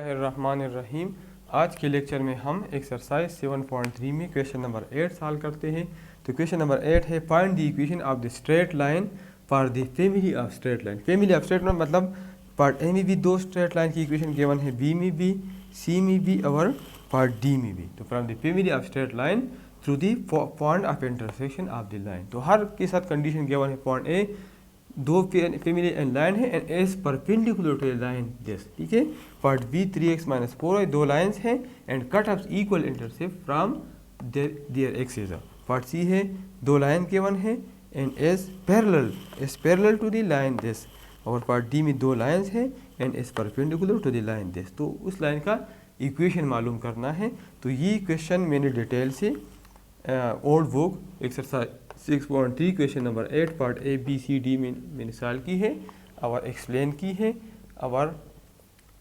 बिस्मिल्लाहिर्रहमानिर्रहीम। आज के लेक्चर में हम एक्सरसाइज 7.3 में क्वेश्चन नंबर 8 सॉल्व करते हैं। तो क्वेश्चन नंबर 8 है find the equation of the straight line for the family of straight line. Family of straight line मतलब पार्ट ए में भी दो स्ट्रेट लाइन की इक्वेशन गिवन है, बी में भी, सी में भी और पार्ट डी में भी। तो from the family of straight line through the point of intersection of the line. तो हर के साथ कंडीशन गिवन है, पॉइंट ए दो फैमिली एंड लाइन है and is perpendicular to line this, ठीक है। पार्ट बी 3x - 4y दो लाइंस हैं and cut off equal intercept from their axes. Part C है दो लाइन गिवन है and is parallel to the line this. और part D में दो लाइंस हैं and is perpendicular to the line this. तो उस लाइन का इक्वेशन मालूम करना है। तो ये क्वेश्चन मैंने डिटेल से old book exercise 6.3 question number 8 part A B C D में मैंने सॉल्व की है और एक्सप्लेन की है और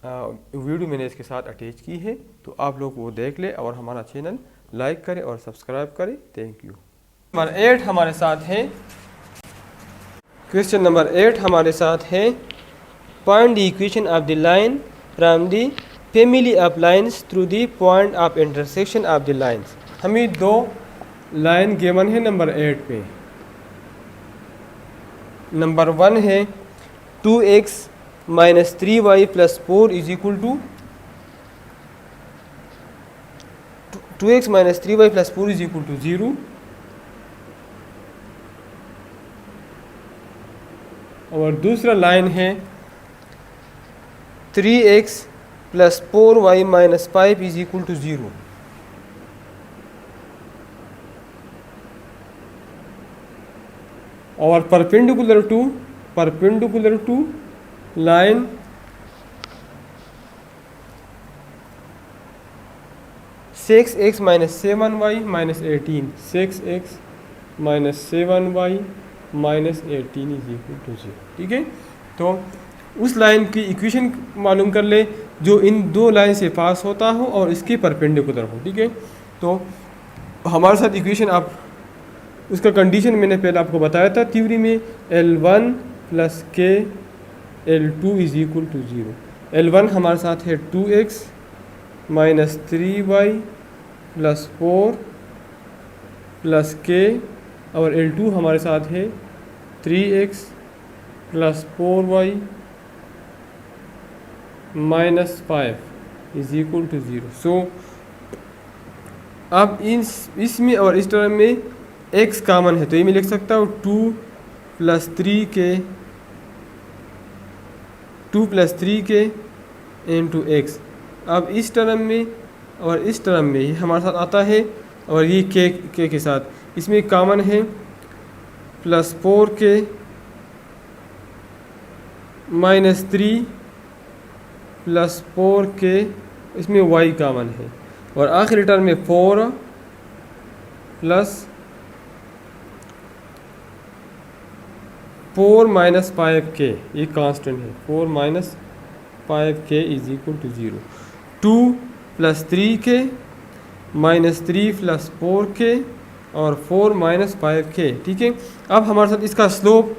वीडियो मैंने इसके साथ अटैच की है। तो आप लोग वो देख ले और हमारा चैनल लाइक करें और सब्सक्राइब करें। Thank you. नंबर 8 हमारे साथ है, क्वेश्चन नंबर 8 हमारे साथ है find the equation of the line from the family of lines through the point of intersection of the lines. हमें दो लाइन गिवन है नंबर 8 पे। नंबर 1 है 2x - 3y + 4 is equal to 2x - 3y + 4 is equal to 0। और दूसरा line है 3x + 4y - 5 is equal to 0। और perpendicular to line 6x - 7y - 18, 6x - 7y - 18 is equal to 0, ठीक है। तो उस लाइन की इक्वेशन मालूम कर ले जो इन दो लाइन से पास होता हो और इसके परपेंडिकुलर हो, ठीक है। तो हमारे साथ इक्वेशन आप उसका कंडीशन मैंने पहले आपको बताया था थ्योरी में, L1 + K L2 is equal to 0। L1 हमारे साथ है 2x - 3y + 4 + K और L2 हमारे साथ है 3x + 4y - 5 is equal to 0। सो अब इसमें और इस टर्म में x कॉमन है तो ये मैं लिख सकता हूँ 2 + 3k इंटू x। अब इस टर्म में और इस टर्म में ये हमारे साथ आता है और ये k के साथ इसमें कॉमन है +4k - 3 + 4k, इसमें y कॉमन है। और आखिरी टर्म में 4 - 5k, ये कांस्टेंट है। 4 - 5k is equal to 0। 2 + 3k - 3 + 4k और 4 - 5k, ठीक है। अब हमारे साथ इसका स्लोप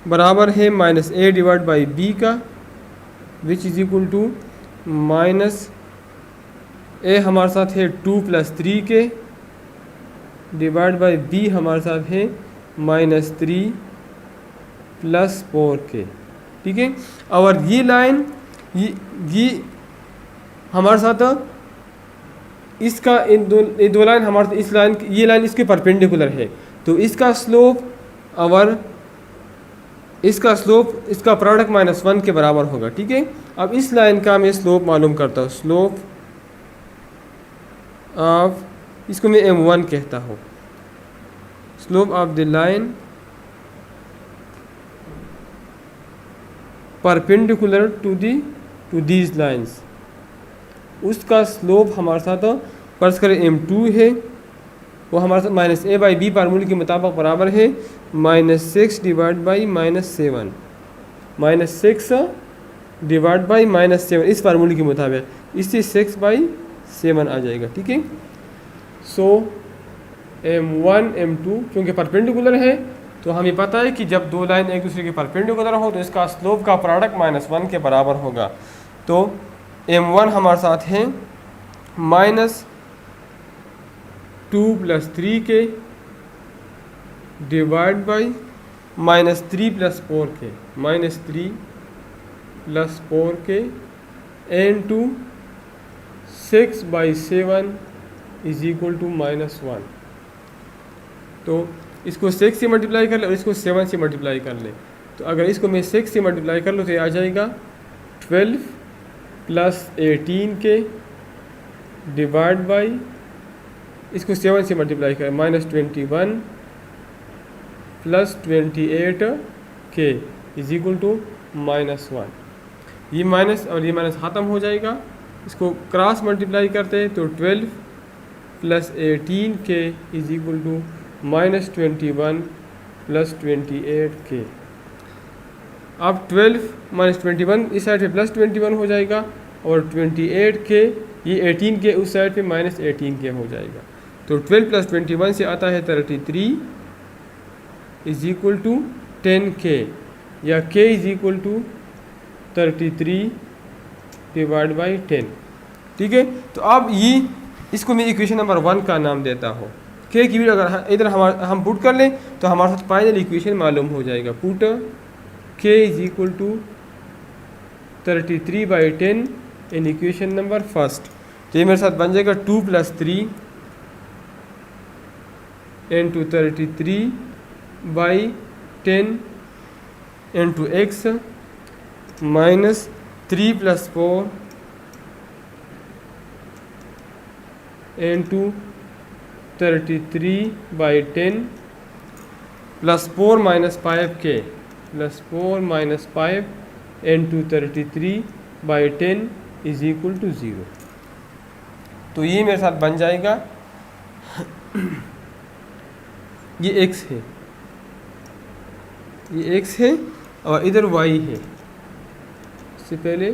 बराबर है -a/b का, which is equal to -a हमारे साथ है 2 + 3k / b हमारे साथ है -3 + 4k, ठीक है। और ये लाइन ये हमारे साथ इसका ये दो लाइन हमारे इस लाइन ये लाइन इसके परपेंडिकुलर है तो इसका स्लोप इसका प्रोडक्ट -1 के बराबर होगा, ठीक है। अब इस लाइन का मैं स्लोप मालूम करता हूँ। स्लोप ऑफ, इसको मैं m1 कहता हूँ। Slope of the line perpendicular to these lines, उसका स्लोप हमारे साथ फर्ज करें m2 है, वो हमारे साथ -a/b फार्मूले के मुताबिक बराबर है -6 / -7, -6 / -7 इस फार्मूले के मुताबिक, इससे 6/7 आ जाएगा, ठीक है। सो m1 m2 क्योंकि परपेंडिकुलर है तो हमें पता है कि जब दो लाइन एक दूसरे के परपेंडिकुलर हो तो इसका स्लोप का प्रोडक्ट -1 के बराबर होगा। तो m1 हमारे साथ है -2 + 3k divide by -3 + 4k -3 + 4k into 6/7 = -1। तो इसको 6 से मल्टीप्लाई कर ले और इसको 7 से मल्टीप्लाई कर ले। तो अगर इसको मैं 6 से मल्टीप्लाई कर लूँ तो ये आ जाएगा 12 + 18k डिवाइड बाई, इसको 7 से मल्टीप्लाई करें, -21 + 28k = -1। ये माइनस और ये माइनस ख़त्म हो जाएगा। इसको क्रॉस मल्टीप्लाई करते हैं तो 12 + 18k = -21 + 28k। अब 12 - 21 इस साइड पे +21 हो जाएगा और 28k ये 18k उस साइड पे -18k हो जाएगा। तो 12 + 21 से आता है 33 = 10k या k = 33 डिवाइड बाई 10। ठीक है, तो अब ये इसको मैं इक्वेशन नंबर 1 का नाम देता हूँ। के की वैल्यू अगर इधर हम पुट कर लें तो हमारे साथ फाइनल इक्वेशन मालूम हो जाएगा। पुट k = 33/10 इन इक्वेशन नंबर फर्स्ट। तो ये मेरे साथ बन जाएगा 2 + 3 × 33/10 × x -3 + 4 × 33/10 + 4 - 5k + 4 - 5 × 33/10 = 0। तो ये मेरे साथ बन जाएगा ये x है, ये x है और इधर y है। इससे पहले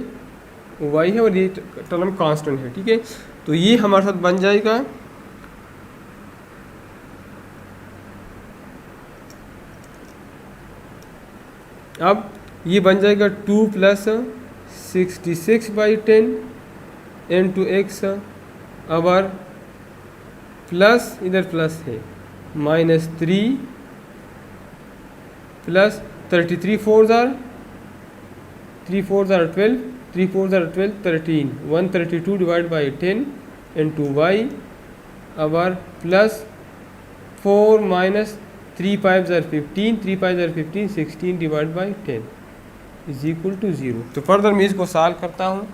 y है और ये टर्म कांस्टेंट है। ठीक है, तो ये हमारे साथ बन जाएगा अब ये बन जाएगा 2 + 66/10 × x और प्लस इधर प्लस है -3 + 33 4 jar 3 4 jar 12 3 4 jar 12 13 132 divide by 10 × y और plus 4 - 3 5 jar 15 3 5 jar 15 16 divide by 10 = 0। तो फर्दर मैं इसको सॉल्व करता हूँ।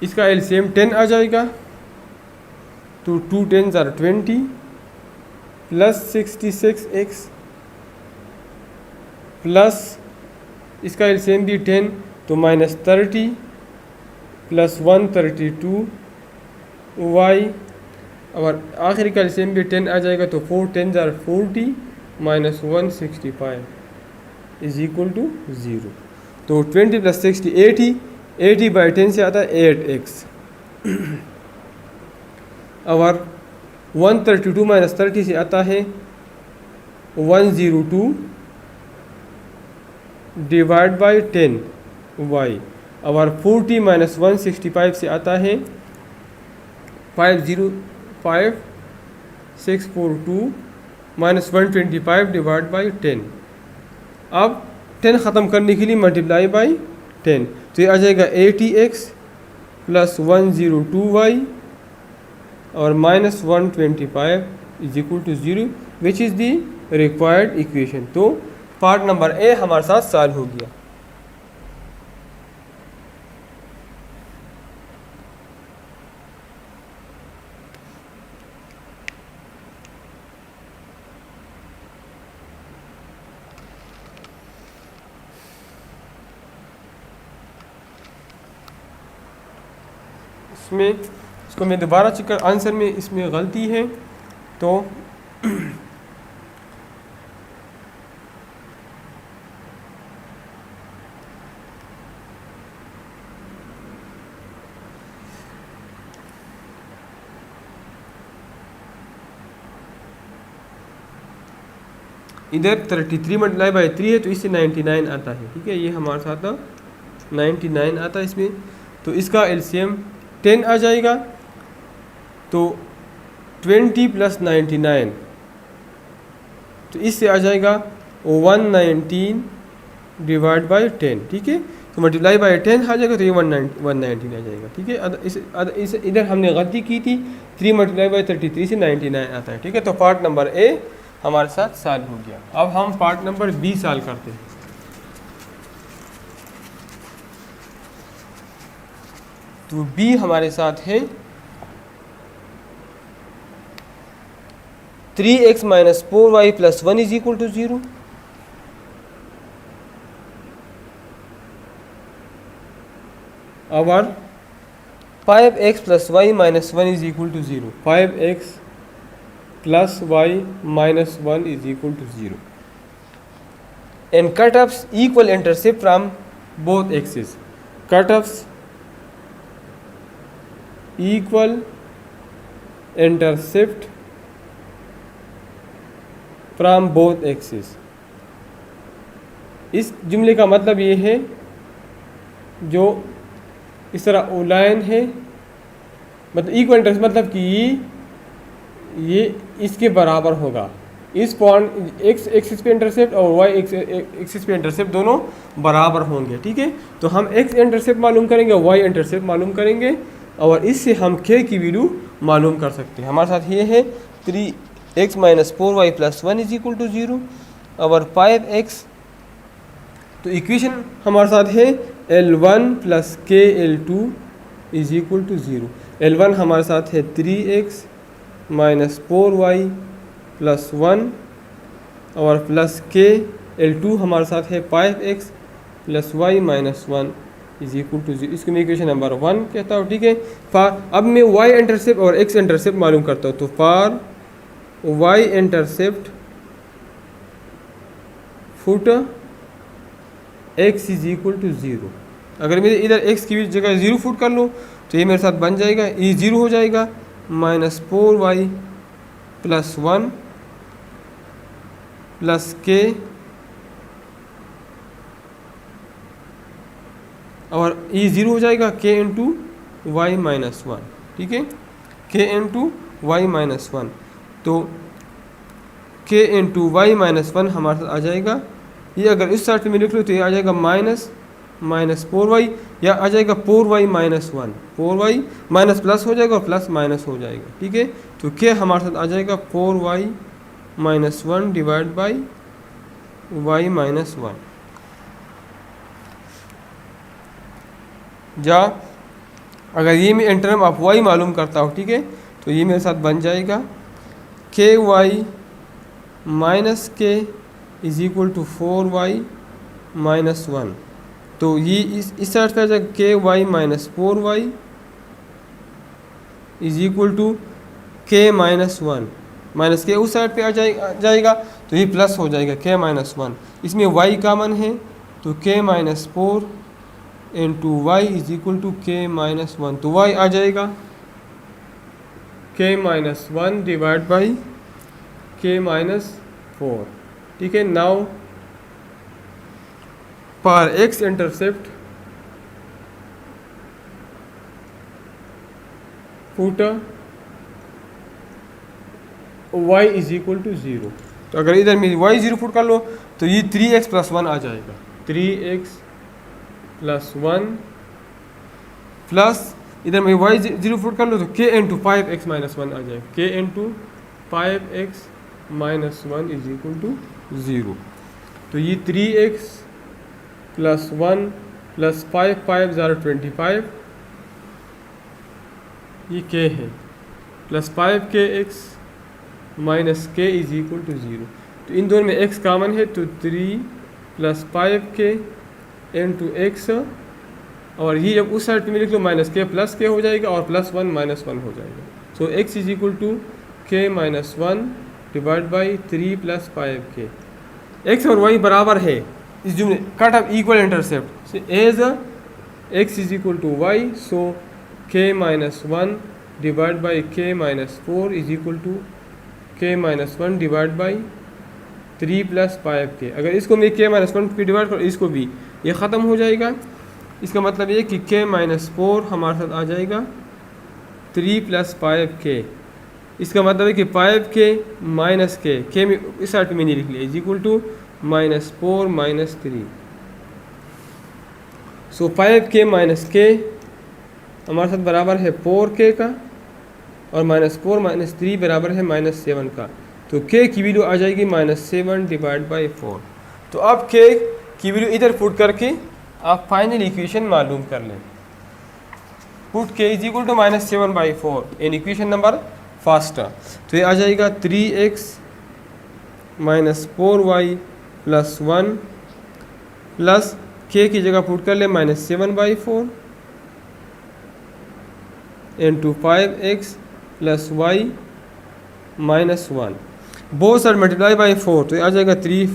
इसका एलसीएम 10 आ जाएगा तो 2 10 जार 20 प्लस 66x प्लस इसका एलसीएम भी 10 तो -30 प्लस 132 y और आखिरी का एलसीएम भी 10 आ जाएगा तो 4 10 जार 40 -165 = 0। तो 20 + 60 80 80/10 से आता है 8x और 132 - 30 से आता है 102 डिवाइड बाई 10 y और 40 - 165 से आता है 505 642 -125 डिवाइड बाई 10। अब 10 ख़त्म करने के लिए मल्टीप्लाई बाई 10 तो ये आ जाएगा 80x + 102y और -125 = 0 which is the required equation. तो पार्ट नंबर ए हमारे साथ सॉल्व हो गया। इसमें इसको मैं दोबारा चेक कर आंसर में इसमें गलती है तो इधर 33 मल्टीप्लाई बाई 3 है तो इससे 99 आता है, ठीक है। ये हमारे साथ 99 आता है इसमें। तो इसका एलसीएम 10 आ जाएगा। तो 20 + 99 तो इससे आ जाएगा 119 डिवाइड बाई 10, ठीक है। तो मल्टीप्लाई बाई 10 आ जाएगा तो ये 119 आ जाएगा, ठीक है। इस इधर हमने गलती की थी, 3 मल्टीप्लाई बाई 33 से 99 आता है, ठीक है। तो पार्ट नंबर ए हमारे साथ सॉल्व हो गया। अब हम पार्ट नंबर बी सॉल्व करते हैं। तो बी हमारे साथ है 3x - 4y + 1 = 0। और 5x + y - 1 = 0। 5x + y - 1 = 0। And cut-offs equal intercept from both axes. Cut-offs equal intercept from both axis. इस जुमले का मतलब ये है, जो इस तरह ओ लाइन है, मतलब इक्वल इंटरसेप्ट, मतलब कि ये इसके बराबर होगा। इस पॉइंट एक्स एक्सिस पे इंटरसेप्ट और वाई एक्सिस पे इंटरसेप्ट दोनों बराबर होंगे, ठीक है। तो हम एक्स इंटरसेप्ट मालूम करेंगे, वाई इंटरसेप्ट मालूम करेंगे, और इससे हम के की वैल्यू मालूम कर सकते हैं। हमारे साथ ये है 3x - 4y + 1 = 0 और 5x। तो इक्वेशन हमारे साथ है L1 + KL2 = 0। L1 हमारे साथ है 3x - 4y + 1 और प्लस KL2 हमारे साथ है 5x + y - 1 = 0। इसको मैं इक्वेशन नंबर 1 कहता हूँ, ठीक है। अब मैं y इंटरसेप्ट और x इंटरसेप्ट मालूम करता हूँ। तो for y intercept foot x = 0। अगर मैं इधर x की जगह 0 फुट कर लूँ तो ये मेरे साथ बन जाएगा, ये 0 हो जाएगा, -4y + 1 + k और ये 0 हो जाएगा k × y - 1, ठीक है। k × y - 1, तो k × y - 1 हमारे साथ आ जाएगा। ये अगर इस साइड पे मैं लिख लूँ तो ये आ जाएगा -4y, या आ जाएगा 4y - 1, 4y माइनस प्लस हो जाएगा और प्लस माइनस हो जाएगा, ठीक है। तो k हमारे साथ आ जाएगा 4y - 1 डिवाइड बाई y - 1। या अगर ये मैं इन टर्म ऑफ y मालूम करता हूँ, ठीक है, तो ये मेरे साथ बन जाएगा ky - k = 4y - 1। तो ये इस साइड पे आ जाएगा ky - 4y = k - 1 माइनस के उस साइड पे आ जाएगा, तो ये प्लस हो जाएगा k - 1। इसमें y कॉमन है तो k - 4 × y = k - 1। तो y आ जाएगा k - 1 डिवाइड बाई k - 4, ठीक है। नाउ पर x इंटरसेप्ट पुट y = 0। तो अगर इधर मैं y 0 फुट कर लो तो ये 3x + 1 आ जाएगा, 3x + 1 प्लस इधर मैं y 0 फुट कर लो तो k × 5x - 1 आ जाएगा, k × 5x - 1 = 0। तो ये 3x + 1 + 5 5 = 25, ये k है, प्लस 5kx - k = 0। तो इन दोनों में x कॉमन है तो 3 + 5k × x, और ये जब उस साइड पे लिख लो -k + k हो जाएगा और +1 - 1 हो जाएगा। सो x = k - 1 divide by 3 + 5k। x और y बराबर है इस जुमले, cut off equal intercept as x = y, so k - 1 divide by k - 4 = k - 1 divide by 3 + 5k। अगर इसको मैं k - 1 की डिवाइड करूँ, इसको भी, ये ख़त्म हो जाएगा। इसका मतलब ये कि k - 4 हमारे साथ आ जाएगा 3 + 5k। इसका मतलब है कि 5k - k में इस साइड में नहीं लिख लिया, is equal to -4 - 3। So 5k - k हमारे साथ बराबर है 4k का, और -4 - 3 बराबर है -7 का। तो k की वैल्यू आ जाएगी -7/4। तो अब k की वैल्यू इधर पुट करके आप फाइनल इक्वेशन मालूम कर लें। Put k is equal to -7/4 in equation number first. तो ये आ जाएगा 3x - 4y + 1 प्लस k की जगह पुट कर ले -7/4 into 5x + y - 1। Both side multiply by 4, तो ये आ जाएगा 3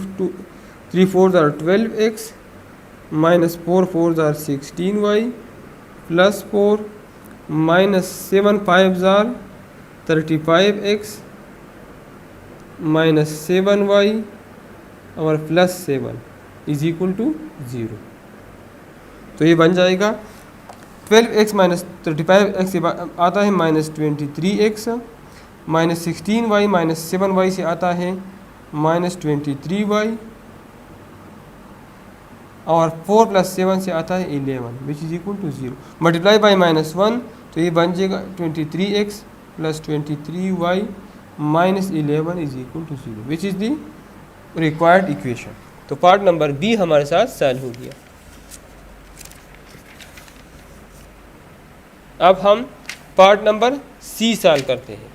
4 = 12x -4 4 = 16y + 4 -7 5 = 35x -7y और +7 इज इक्वल टू 0। तो ये बन जाएगा 12x - 35x से आता है -23x, -16y -7y से आता है -23y, और 4 + 7 से आता है 11 which is equal to 0। Multiply by -1, तो ये बन जाएगा 23x + 23y - 11 is equal to 0 which is the required equation. तो पार्ट नंबर बी हमारे साथ सॉल्व हो गया। अब हम पार्ट नंबर सी सॉल्व करते हैं।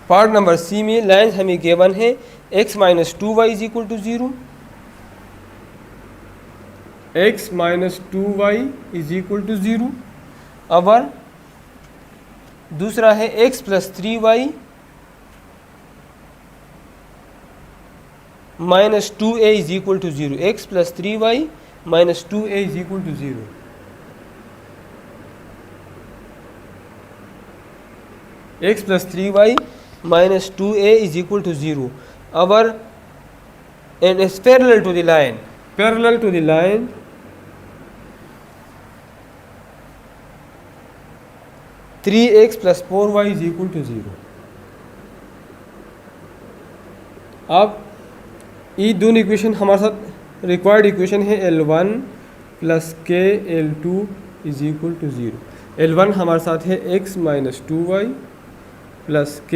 पार्ट नंबर सी में लाइन हमें गिवन है x - 2y is equal to 0, x - 2y is equal to 0। और दूसरा है x + 3y - 2a is equal to 0, x + 3y - 2a is equal to 0। x + 3y - 2a is equal to 0. And is parallel to the line. Parallel to the line, three x + 4y is equal to 0. अब ये दोनों equation हमारे साथ required equation है L1 + k L2 is equal to 0। L1 हमारे साथ है x - 2y + k,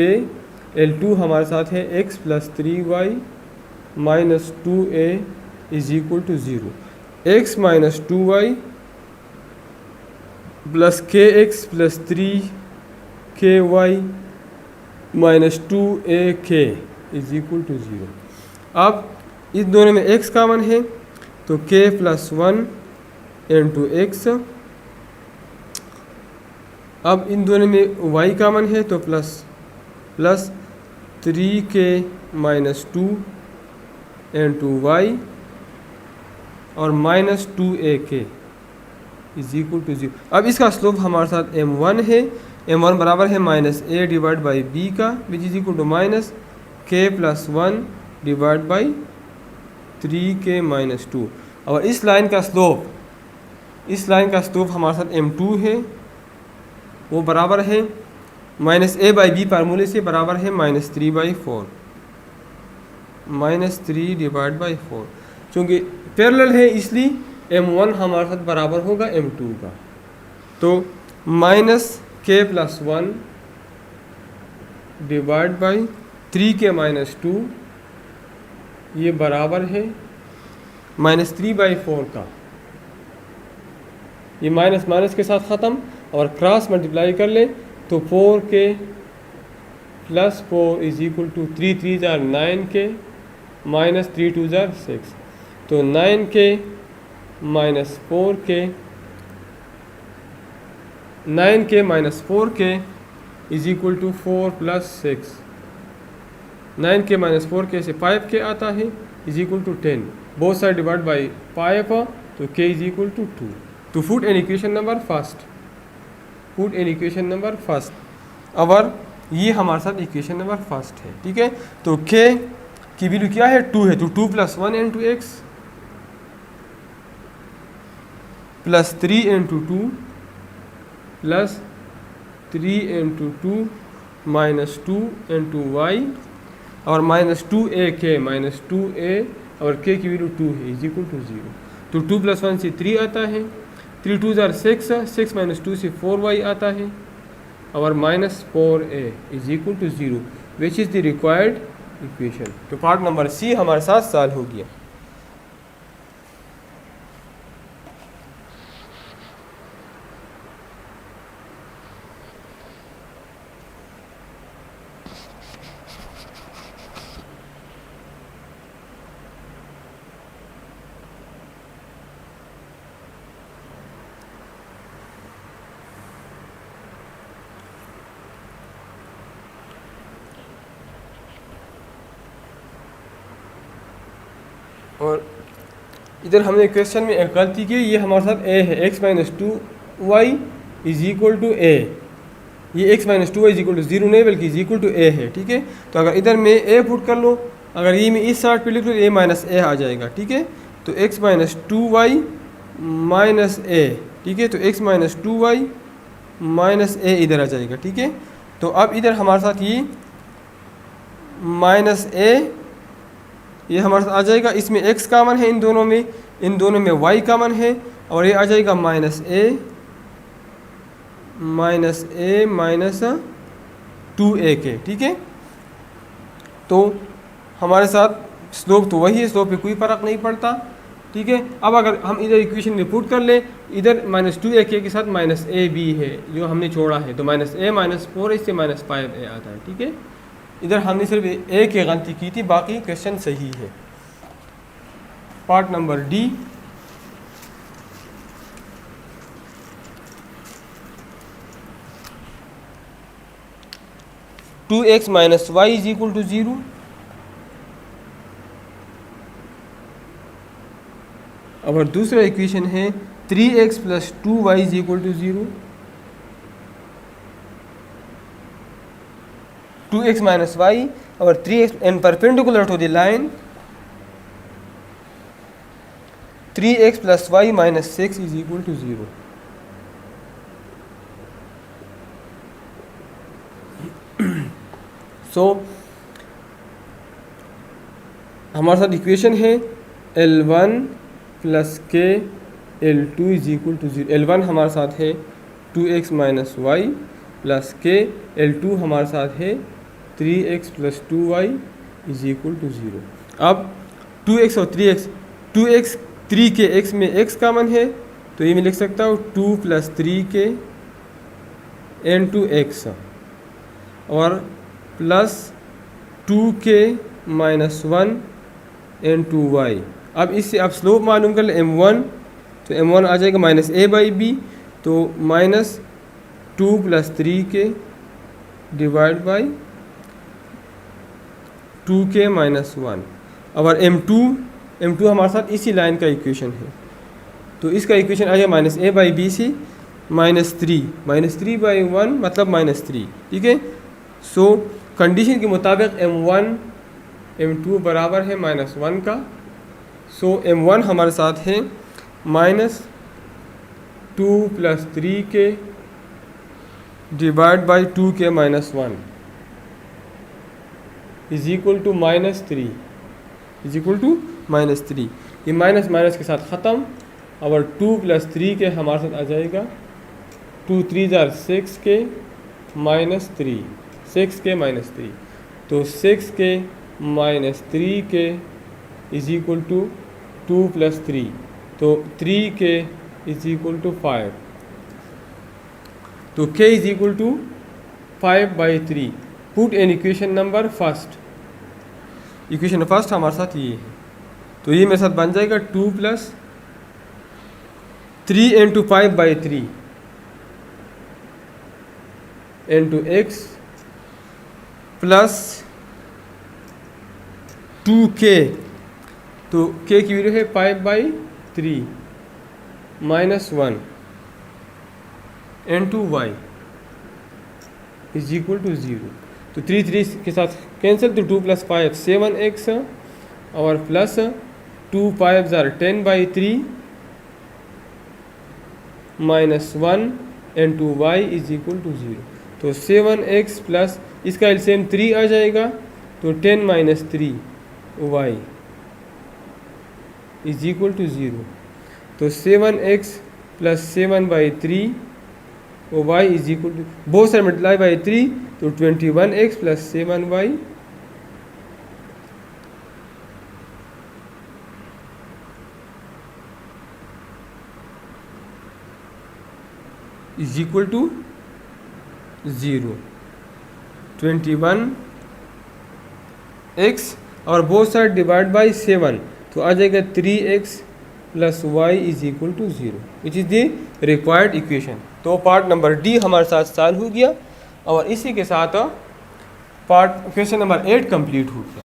L2 हमारे साथ है x + 3y - 2a is equal to 0। x - 2y + kx + 3ky - 2ak is equal to 0। अब इस दोनों में x कॉमन है, तो k + 1 इंटू x। अब इन दोनों में y कॉमन है, तो प्लस 3k - 2 इंटू y और -2ak इज इक्वल टू 0। अब इसका स्लोप हमारे साथ m1 है, m1 बराबर है -a/b का which is equal to -k + 1 divide by 3k - 2। और इस लाइन का स्लोप हमारे साथ m2 है, वो बराबर है -a/b फार्मूले से बराबर है -3/4, -3 डिवाइड बाई 4। चूँकि पैरेलल है इसलिए m1 हमारे साथ बराबर होगा m2 का। तो -k + 1 डिवाइड बाई 3k - 2 ये बराबर है -3/4 का। ये माइनस के साथ ख़त्म और क्रॉस मल्टीप्लाई कर ले, तो 4k + 4 is equal to 3 3 = 9k -3 2 = 6। तो 9k - 4k 9k - 4k is equal to 4 + 6। 9k - 4k से 5k आता है is equal to 10। Both side divide by 5, तो k is equal to 2। To put an equation number first, put in equation number first. और ये हमारे साथ equation number first है, ठीक है। तो k की वैल्यू क्या है, 2 है, तो 2 + 1 × x plus 3 × 2 plus 3 × 2 minus 2 × y और माइनस 2ak माइनस 2a और k की वैल्यू 2 है = 0। तो 2 + 1 से 3 आता है, 3 2 = 6, 6 - 2 से 4y आता है और minus 4a = 0 which is the required equation. तो पार्ट नंबर सी हमारे साथ सॉल्व हो गया। और इधर हमने क्वेश्चन में एक गलती की, ये हमारे साथ a है, x - 2y = a। ये x - 2y = 0 नहीं बल्कि = a है, ठीक है। तो अगर इधर मैं a पुट कर लो, अगर ये मैं इस साइड पे लिख लो a - a आ जाएगा, ठीक है। तो x - 2y - a, ठीक है। तो x - 2y - a इधर आ जाएगा, ठीक है। तो अब इधर हमारे साथ ये -a ये हमारे साथ आ जाएगा, इसमें x कॉमन है, इन दोनों में y कॉमन है और ये आ जाएगा -a -2ak, ठीक है। तो हमारे साथ स्लोप तो वही है, स्लोप पे कोई फ़र्क नहीं पड़ता, ठीक है। अब अगर हम इधर इक्वेशन में पुट कर ले, इधर -2ak के साथ -ab है जो हमने छोड़ा है, तो -a - 4 इससे -5a आता है, ठीक है। इधर हमने सिर्फ a की गलती की थी, बाकी क्वेश्चन सही है। Part number D, two x minus y = 0 और दूसरा इक्वेशन है 3x + 2y = 0। 2x - y और 3x and perpendicular to the line 3x + y - 6 = 0। सो हमारे साथ इक्वेशन है L1 + k L2 = 0। L1 हमारे साथ है 2x - y + k, L2 हमारे साथ है 3x + 2y = 0। अब 2x और 3x, 2x 3k x में x कॉमन है, तो ये मैं लिख सकता हूँ 2 + 3k × x और प्लस 2k - 1 × y। अब इससे आप स्लोप मालूम कर ले m1, तो m1 आ जाएगा -a/b, तो -2 + 3k / 2k - 1 और m2 हमारे साथ इसी लाइन का इक्वेशन है, तो इसका इक्वेशन आ जाएगा -a/b से -3/1 मतलब -3, ठीक है। सो कंडीशन के मुताबिक m1 m2 बराबर है -1 का। सो m1 हमारे साथ है -2 + 3k / 2k - 1 -3 ये माइनस के साथ ख़त्म और 2 + 3k हमारे साथ आ जाएगा 2 3 = 6k - 3 6k - 3, तो 6k - 3k = 2 + 3, तो 3k = 5, तो k = 5/3। Put in equation number first, equation first हमारे साथ ये है, तो ये मेरे साथ बन जाएगा 2 + 3 × 5/3 × x प्लस 2k, तो k की वैल्यू है 5/3 - 1 × y इज इक्वल टू 0। तो 3 3 के साथ कैंसिल, तो 2 + 5 7x और plus 2 5 are 10/3 minus 1 and 2y is equal to 0। तो 7x प्लस इसका एलसीएम 3 आ जाएगा, तो 10 - 3y इज इक्वल टू 0। तो 7x plus 7/3 y is equal to, both side multiply by 3, तो 21x plus 7y is equal to 0। 21x और both side divide by 7, तो आ जाएगा 3x plus y is equal to 0, which is the required equation. तो part number D हमारे साथ solve हो गया और इसी के साथ पार्ट क्वेश्चन नंबर 8 कंप्लीट हो गया।